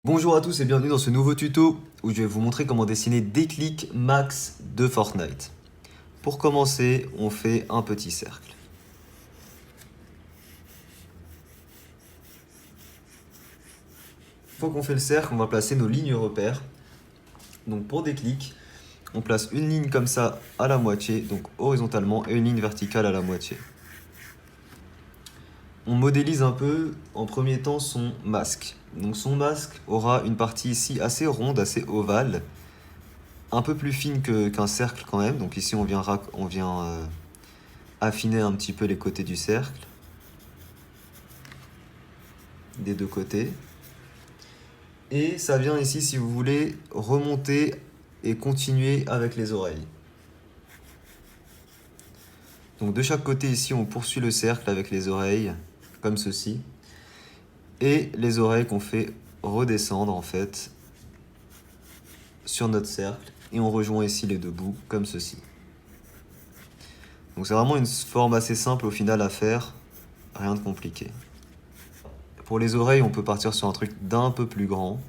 Bonjour à tous et bienvenue dans ce nouveau tuto où je vais vous montrer comment dessiner des clics max de Fortnite. Pour commencer, on fait un petit cercle. Une fois qu'on fait le cercle, on va placer nos lignes repères. Donc pour des clics, on place une ligne comme ça à la moitié, donc horizontalement, et une ligne verticale à la moitié. On modélise un peu en premier temps son masque. Donc son masque aura une partie ici assez ronde, assez ovale, un peu plus fine qu'un cercle quand même. Donc ici on vient affiner un petit peu les côtés du cercle, des deux côtés. Et ça vient ici, si vous voulez, remonter et continuer avec les oreilles. Donc de chaque côté ici, on poursuit le cercle avec les oreilles, comme ceci. Et les oreilles qu'on fait redescendre en fait sur notre cercle. Et on rejoint ici les deux bouts, comme ceci. Donc c'est vraiment une forme assez simple au final à faire, rien de compliqué. Pour les oreilles, on peut partir sur un truc d'un peu plus grand.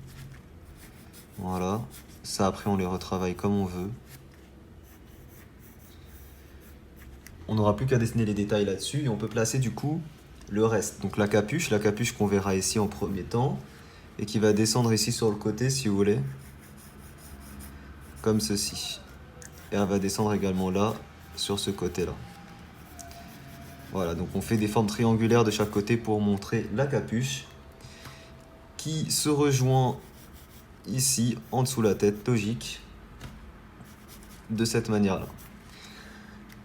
Voilà. Ça, après, on les retravaille comme on veut. On n'aura plus qu'à dessiner les détails là-dessus et on peut placer du coup le reste. Donc la capuche qu'on verra ici en premier temps et qui va descendre ici sur le côté si vous voulez, comme ceci. Et elle va descendre également là, sur ce côté-là. Voilà, donc on fait des formes triangulaires de chaque côté pour montrer la capuche qui se rejoint ici en dessous la tête, logique, de cette manière-là.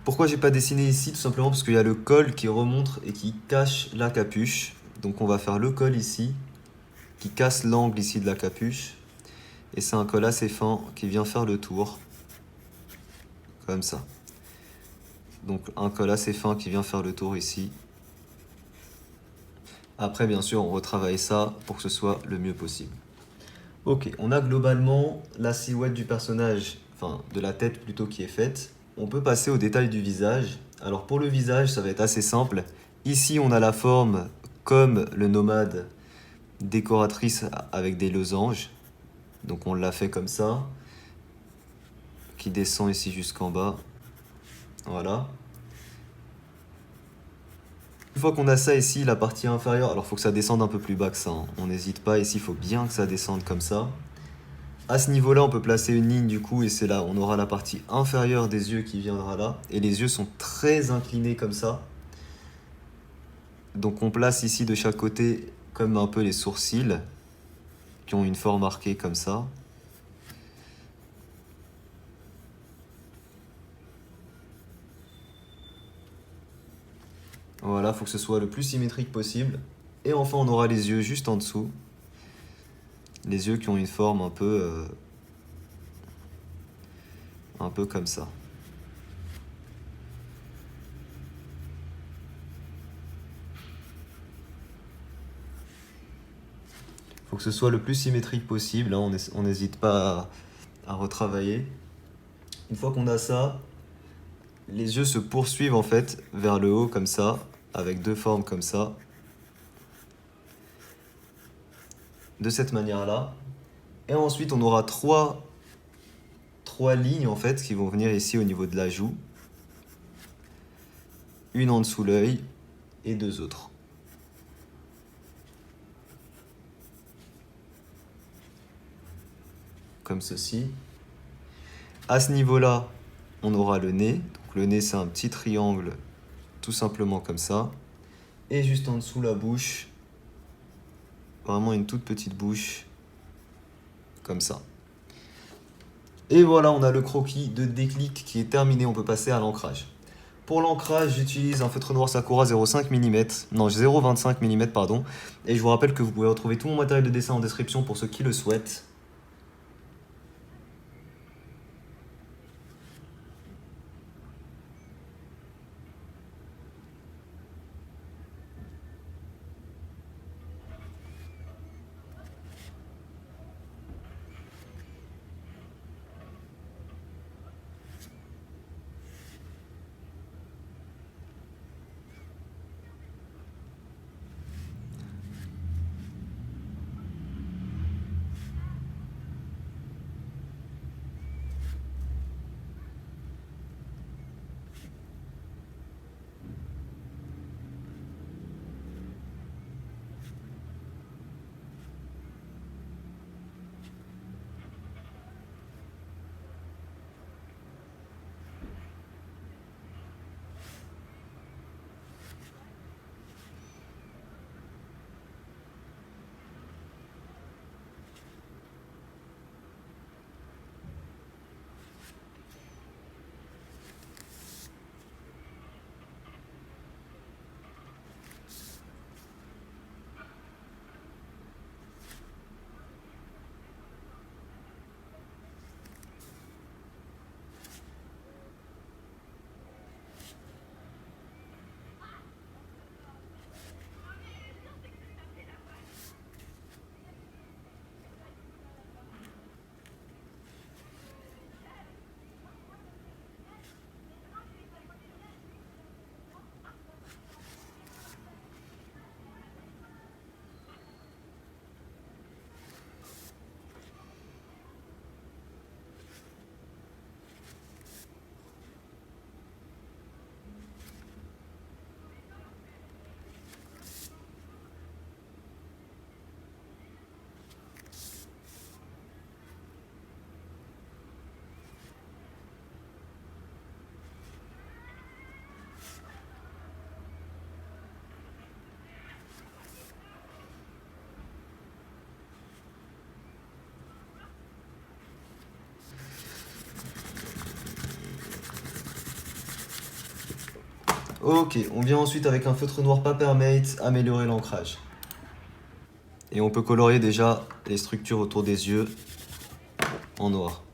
Pourquoi j'ai pas dessiné ici? Tout simplement parce qu'il y a le col qui remonte et qui cache la capuche. Donc on va faire le col ici, qui casse l'angle ici de la capuche. Et c'est un col assez fin qui vient faire le tour. Comme ça. Donc un col assez fin qui vient faire le tour ici. Après bien sûr on retravaille ça pour que ce soit le mieux possible. Ok, on a globalement la silhouette du personnage, enfin de la tête plutôt qui est faite. On peut passer au détail du visage. Alors pour le visage, ça va être assez simple. Ici, on a la forme comme le nomade décoratrice avec des losanges. Donc on l'a fait comme ça. Qui descend ici jusqu'en bas. Voilà. Une fois qu'on a ça ici, la partie inférieure, alors il faut que ça descende un peu plus bas que ça, hein. On n'hésite pas, ici il faut bien que ça descende comme ça. À ce niveau-là, on peut placer une ligne du coup, et c'est là, on aura la partie inférieure des yeux qui viendra là. Et les yeux sont très inclinés comme ça. Donc on place ici de chaque côté comme un peu les sourcils, qui ont une forme marquée comme ça. Voilà, il faut que ce soit le plus symétrique possible. Et enfin, on aura les yeux juste en dessous. Les yeux qui ont une forme un peu comme ça. Faut que ce soit le plus symétrique possible, hein, on n'hésite pas à retravailler. Une fois qu'on a ça, les yeux se poursuivent en fait vers le haut comme ça, avec deux formes comme ça. De cette manière-là. Et ensuite, on aura trois lignes en fait qui vont venir ici au niveau de la joue. Une en dessous l'œil et deux autres. Comme ceci. À ce niveau-là, on aura le nez. Donc le nez, c'est un petit triangle, tout simplement comme ça. Et juste en dessous, la bouche. Vraiment une toute petite bouche, comme ça. Et voilà, on a le croquis de déclic qui est terminé. On peut passer à l'ancrage. Pour l'ancrage, j'utilise un feutre noir Sakura 0,5 mm, non 0,25 mm pardon. Et je vous rappelle que vous pouvez retrouver tout mon matériel de dessin en description pour ceux qui le souhaitent. Ok, on vient ensuite avec un feutre noir Papermate améliorer l'ancrage. Et on peut colorier déjà les structures autour des yeux en noir.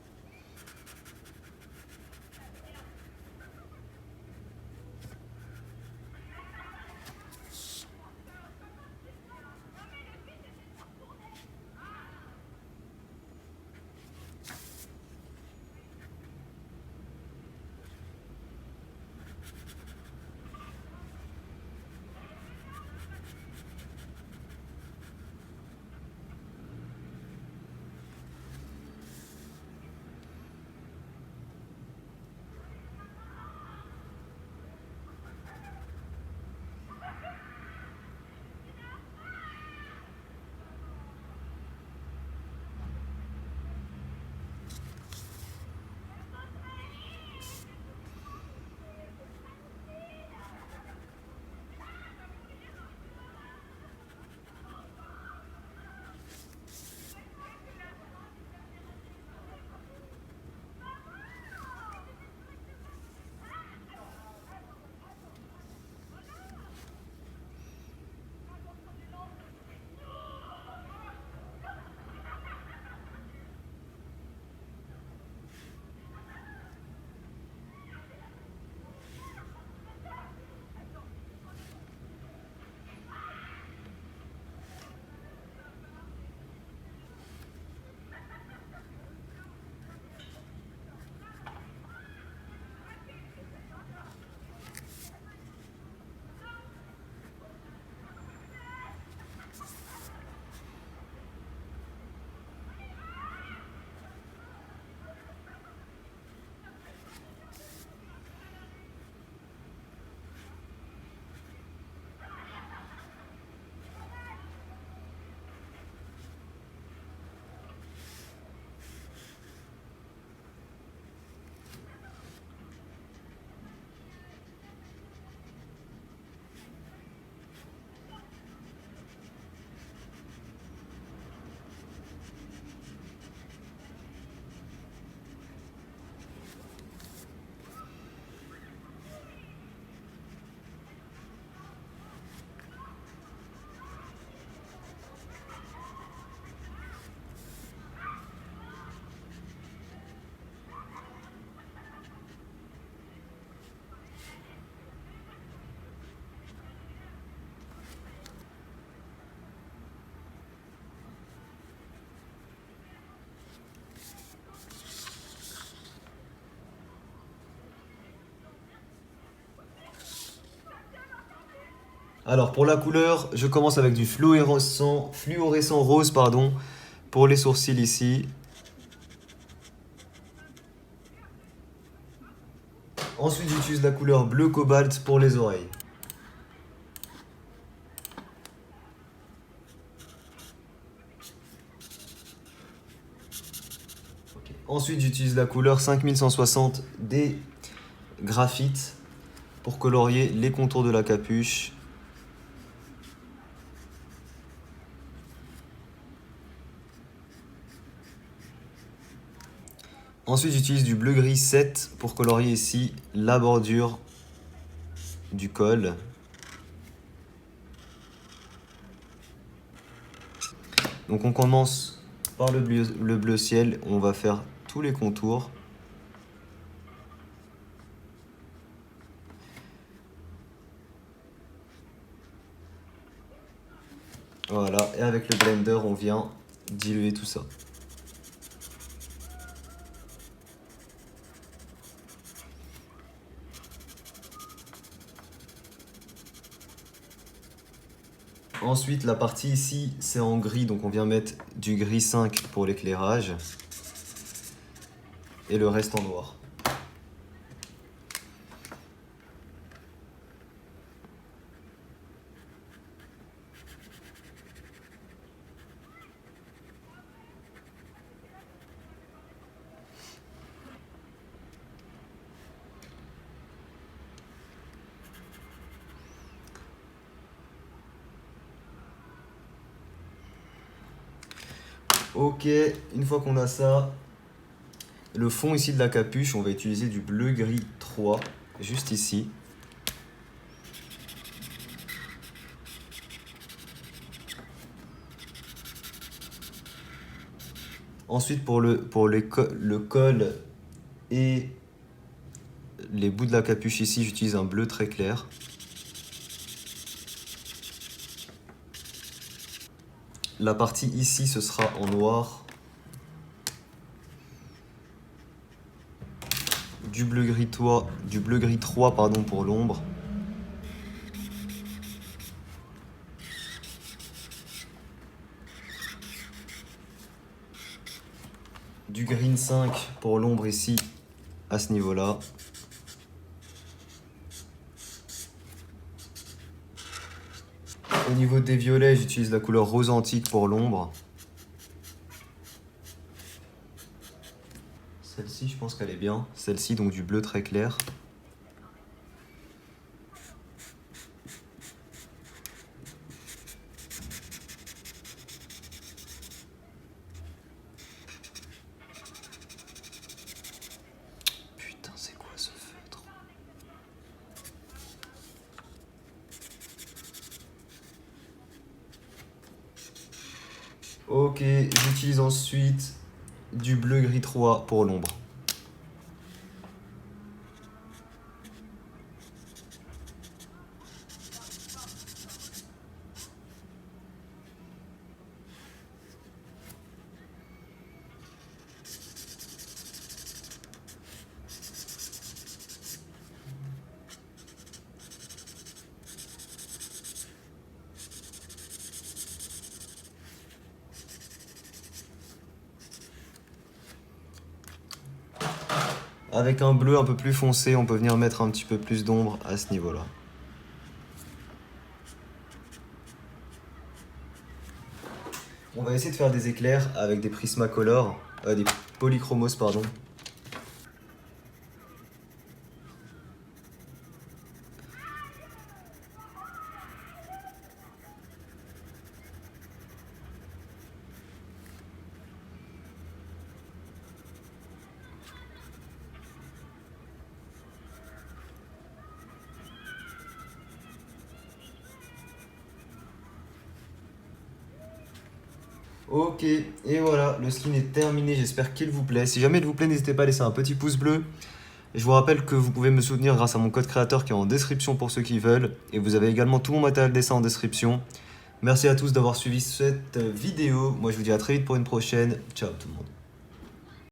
Alors pour la couleur, je commence avec du fluorescent rose pardon, pour les sourcils ici. Ensuite j'utilise la couleur bleu cobalt pour les oreilles. Ensuite j'utilise la couleur 5160 des graphites pour colorier les contours de la capuche. Ensuite j'utilise du bleu gris 7 pour colorier ici la bordure du col. Donc on commence par le bleu ciel, on va faire tous les contours. Voilà, et avec le blender, on vient diluer tout ça. Ensuite, la partie ici, c'est en gris, donc on vient mettre du gris 5 pour l'éclairage. Et le reste en noir. Ok, une fois qu'on a ça, le fond ici de la capuche, on va utiliser du bleu gris 3, juste ici. Ensuite, le col et les bouts de la capuche ici, j'utilise un bleu très clair. La partie ici, ce sera en noir. Du bleu gris 3 pardon, pour l'ombre. Du green 5 pour l'ombre ici, à ce niveau-là. Au niveau des violets, j'utilise la couleur rose antique pour l'ombre. Celle-ci, je pense qu'elle est bien. Celle-ci, donc du bleu très clair. Putain, c'est quoi ce feutre? Ok, j'utilise ensuite du bleu gris 3 pour l'ombre. Avec un bleu un peu plus foncé, on peut venir mettre un petit peu plus d'ombre à ce niveau-là. On va essayer de faire des éclairs avec des Prismacolor, des Polychromos, pardon. Ok, et voilà, le skin est terminé, j'espère qu'il vous plaît. Si jamais il vous plaît, n'hésitez pas à laisser un petit pouce bleu. Et je vous rappelle que vous pouvez me soutenir grâce à mon code créateur qui est en description pour ceux qui veulent. Et vous avez également tout mon matériel dessin en description. Merci à tous d'avoir suivi cette vidéo. Moi je vous dis à très vite pour une prochaine. Ciao tout le monde.